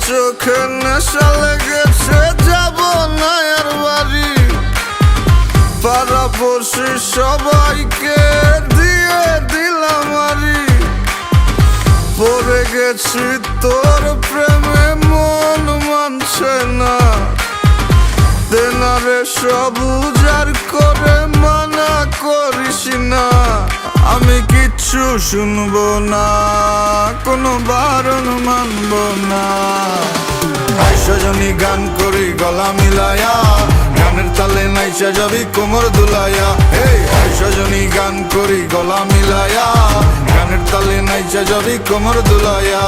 চোখে নেশা লেগেছে, যাব না আর বাড়ি। পাড়াপড়শি সবাইকে দিয়ে দিলাম আরি। পড়ে গেছি তোর প্রেমে, মন মানছে না। দেনারে সব উজাড় করে মানা করিস না। আমি কিচ্ছু শুনবো না, কোনো বারণ মানব না। সজনী গান করি গলা মিলায়া, গানের তালে নাইসা যাবি কোমর দুলাইয়া। এই সজনী গান করি গলা মিলায়া, গানের তালে নাইসা যাবি কোমর দুলাইয়া।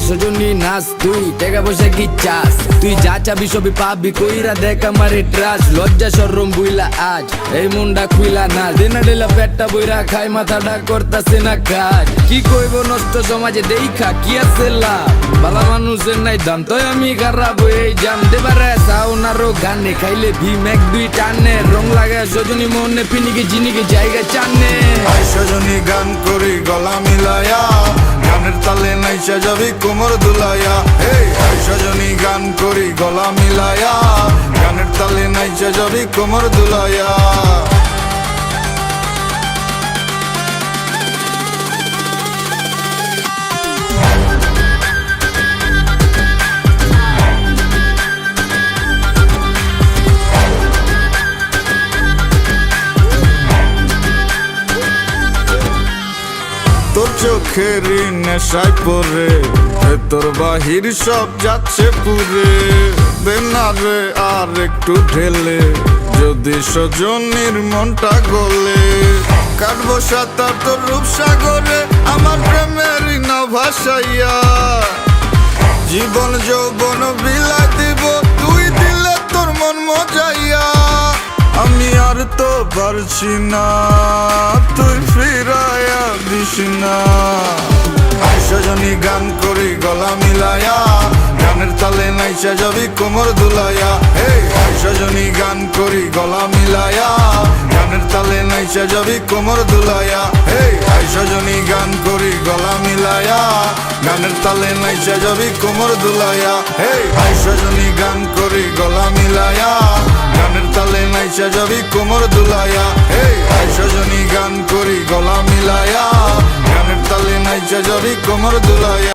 সজনী নাচ, তুই টাকা পয়সা কি চাস? তুই যা চাবি সবই পাবি, কইরা দেখ আমারে ট্রাস। লজ্জা শরম বুইলা আজ এই মুন্ডা খুইলা না। দিনা ডেলা পেটটা বইরা খাই, মাথাটা করতাছে না কাজ। কি কইব নষ্ট সমাজে দেখা কি আছে লাভ? বালা মানুষের নাই দাম, তাই আমি খারাপ এই জানতে পারে। সাউনারও গানে খাইলে ভীম এক দুই টানে। রং লাগায় সজনী মনে, পিনিকে জিনিকে জায়গা চানে। সজনী গান করি গলা মিলায়া, গানের তালে নাইসা যাবি কোমর দুলাইয়া। এই সজনী গান করি গলা মিলায়া, গানের তালে নাইসা যাবি কোমর দুলাইয়া। তোর চোখেরই নেশায় পরে তোর বাহির সব যাচ্ছে পুরে। দেনারে আর একটু ঢেলে, যদি সজনীর মনটা গলে। কাটবো সাঁতার তোর রূপসাগরে, আমার প্রেমেরই না ভাসাইয়া। জীবন যৌবন বিলাই দিব, তুই দিলে তোর মন মজাইয়া। আমি আর তো পারছি না, তুই ফিরাইয়া দিস না। সজনী গান করি গলা মিলায়া, গানের তালে নাইসা যাবি কোমর দুলাইয়া। এই সজনী গান করি গলা মিলায়া, গানের তালে নাইসা যাবি কোমর দুলাইয়া। এই সজনী গান করি গলা মিলায়া, গানের তালে নাইসা যাবি কোমর দুলাইয়া। এই সজনী গান করি গলা মিলায়া, গানের তালে নাইসা যাবি কোমর দুলাইয়া। এই সজনী গান করি গলা মিলায়া, গানের তালে নাইসা যাবি কোমর দুলাইয়া।